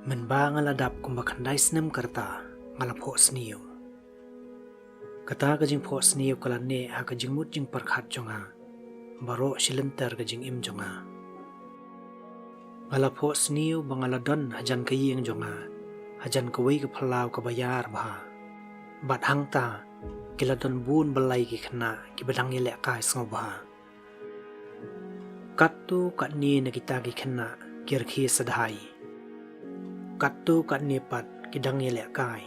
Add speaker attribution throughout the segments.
Speaker 1: Menba ngaladap kumbakandai snem karta ngalapho sniu. Kata kajing pho sniu kalane ha kajing mut jing perkhat jonga. Baro silenter kajing im jonga. Ngalapho sniu bangaladon hajan kaying jonga. Hajan kawai ke phalau kabayar bah. Bat hangta kiladon bun balai ki khna ki badang yelek kai sngoba. Katu katni na kita ki khna kirkhi sadhai. Katu kat nipat kidang yelek kai.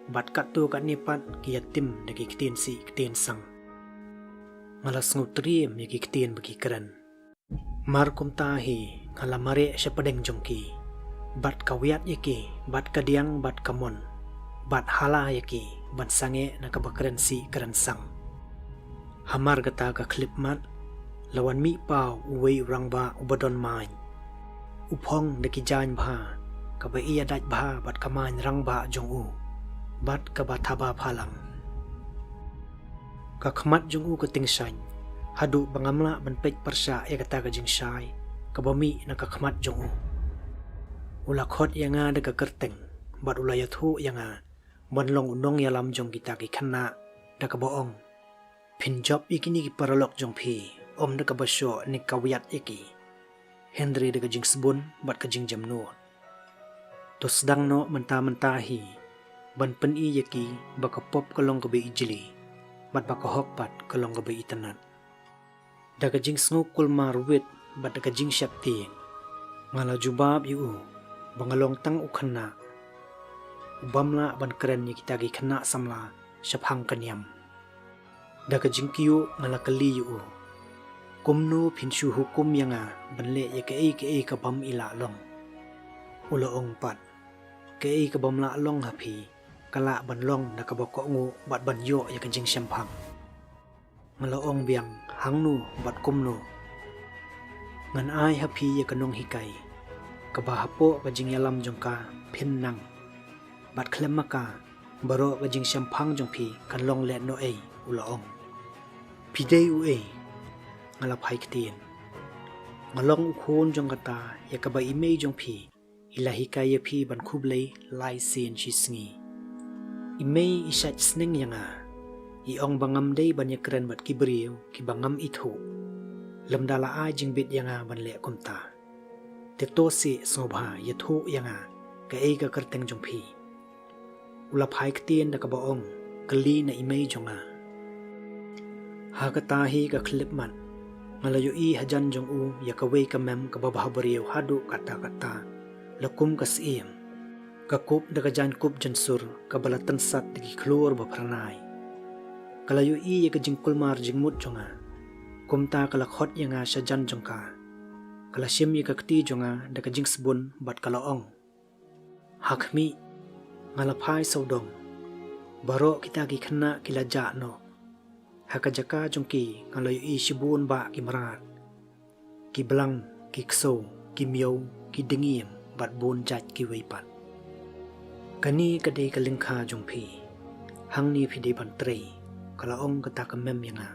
Speaker 1: Bat katu kat nipat ki yatim dagi kitin si kitin sang. Ngalas ngutriem yaki kitin bagi keren. Mar kum tahi ngalamare syapadeng jongki. Bat kawiat yaki, bat kadiang bat kamon. Bat hala yaki, bat sange na kabakeren si keren sang. Hamar gata ka klip mat. Lawan mi pau uwei urang ba ubadon main. Upong daki jan bah. Kaba iya daj bah bat kamain rang ba jong u. Bat kaba thaba phalang. Kakmat jong u keting sany. Hadu bangamla ban pej persya ya kata kajing syai. Kabami na kakmat jong u. Ula khot yanga daga kerteng. Bat ula yathu yanga. Ban long unong yalam jong kita ki khana daga boong. Pinjob ikini ki paralok jong pi. Om daga basyo ni kawiat iki. Henry daga jing sebun bat kajing jamnu. Tos dang no mentah-mentahi. Ban pen i yaki baka pop kalong gabi ijili. Bat baka hokpat kalong gabi itanat. Daga jing snukul marwit bat daga jing syakti. Ngala jubab yu bangalong tang ukhana. Ubamla ban keren yaki tagi khana samla syabhang kanyam. Daga jing kiyu ngala kali yu. Kumnu pinshu hukum yanga banle yaki ke kabam ila long. Ula ong pat. Kei kabam la long hapi kala ban long na kaboko ngu bat ban yo ya kajing syampang. Ngalaong biang hangnu bat kumnu. Ngan ai hapi ya kanong hikai. Kabahapo kajing yalam jongka pin nang. Bat klem maka baro kajing syampang jongpi kan long let no ei ulaong. Pidei u ei ngalaphay ketien. Ngalong ukhon jong kata ya kaba imei jongpi. Ilahi kaya pi ban kublay lai sin shisngi. Imay isat sning yanga. Iong bangam day ban yakren bat kibriyo ki bangam itho. Lamdala ay jing bit yanga ban le kumta. Teto si sobha yatho yanga kaya ka kerteng jong pi. Ulaphay ktien na kabaong kali na imay jonga. Hakatahi ka klipman. Ngalayo i hajan jong u yakaway kamem kababahabariyo hadu kata-kata. Lakum kasiem. Kakup daga jan kup jansur kabalatan sat digi klur bapranay. Kalayo i yaga jing kulmar jing mut jonga. Kumta kalakhot yanga sya jan jongka. Kalasim yaga kti jonga daga jing sebun bat kalaong. Hakmi ngalaphay saudong. Baro kita ki khana kilaja no. Hakajaka jongki ngalayo i shibun ba ki marat. Ki belang, ki kso, ki miyaw, ki dengiem. Bat bon jat ki weipat. Kani kadai kalingkha jongpi. Hang ni pide ban trei. Kalaong kata kamem yanga.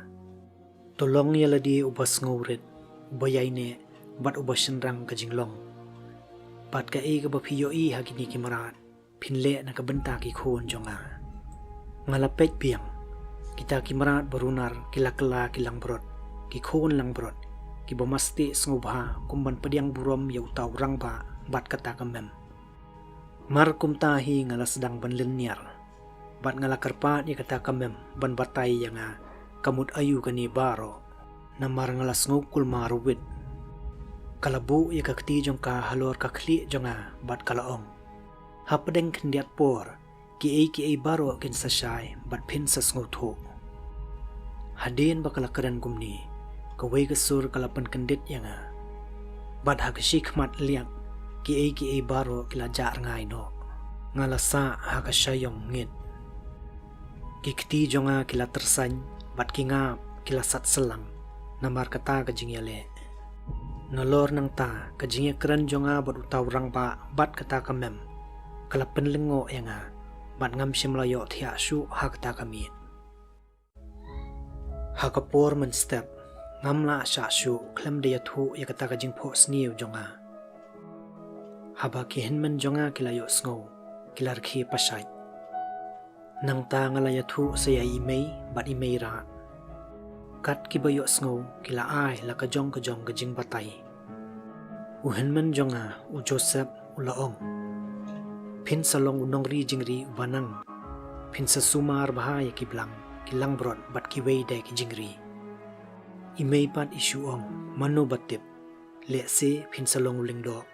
Speaker 1: Tolong yaladi ubas ngawrit. Ubayay ne bat ubas senrang kajinglong. Bat ka ka bapiyo i hagini ki marat. Pinle na kabenta ki khon jonga. Ngalapet biang. Kita ki marat barunar kilakala kilang brot. Ki khon lang brot. Ki bamasti sngubha kumban padiang burom yaw taw rang ba. Bat kata kamem. Mar kumtahi ngala sedang ban linyar. Bat ngala karpat ya kata kamem ban batay yanga kamut ayu kani baro. Na mar ngala ngukul marwit. Kalabu ya kakti jong ka halor kakli jonga bat kalaong. Hapadeng kendiat por ki ai baro kin sasyay bat pin sa ngutho. Hadin bakala keren gumni kaway gasur kalapan kendit yanga. Bat hagashik mat liang. Ki ai baro kilajar ngay no. Ngalasa hakasyayong ngit. Kikti jonga kila tersany. Bat kingap kilasat selang. Namar kata kajing yale. Nolor nang ta kajing yakran jonga bat utaw rang ba. Bat kata kamem. Kalapan lengo yanga. Bat ngam simlayo tiya su hakata kamit. Hakapor men step. Ngamla sya su klem de yathu yakata kajing po sniw jonga. haba kihen man jonga kilayo sngo kilar khi pasai nang ta ngalaya thu saya imei bat imei ra kat kibayo sngo kila ai la ka jong ka jing batai uhen man jonga u Joseph ulaong phin salong unong ri jingri banang phin sa sumar bahaya kiblang kilang brot bat kiwei de ki jingri imei pat isu ong manu batip le se phin salong lingdo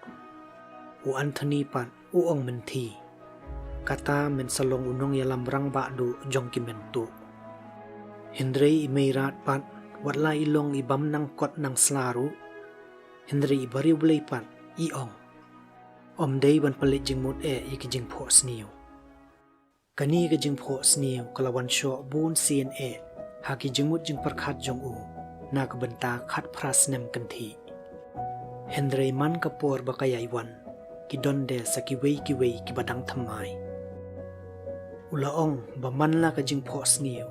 Speaker 1: u Anthony pat u ong menti kata men salong unong yalam rang ba du jong kimentu Hendrei imeirat pat watla ilong ibam nang kot nang slaru Hendrei ibariu blei pat i ong om dei ban palit jing mut iki jing pho sniu kani ka jing pho sniu kalawan sho bun sien haki jing mut jing perkhat jong u na ka benta khat pras nem kan thi Hendrei man kapor bakayai wan ki donde sa ki wei ki badang thamai ulaong ba man la ka jing pho sniu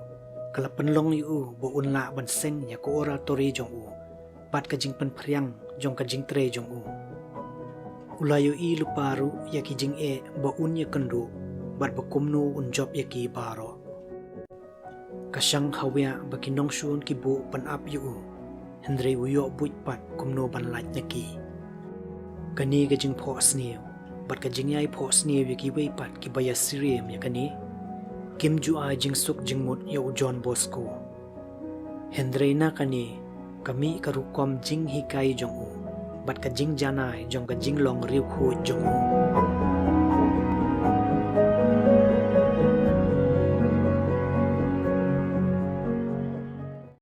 Speaker 1: kala penlong yu bo unla ban seng ya ko ora tori jong u bat ka jing pen phriang jong ka jing tre jong u ulayo i luparu ya ki jing bo un ya kandu bat ba kumnu un job ya ki baro kasang hawya ba kinong shun ki bu pan up yu Hendrei uyo buit pat kumno ban lait na ki kani ka jing pho sniu bat ka jing yai pho sniu ya ki wei pat ki baya siriem ya kani Kim ju ai jing suk jing mut yo John Bosco Hendrei na kani kami karukom jing hikai jong u bat ka jing janai jong ka jing long riu khu jong u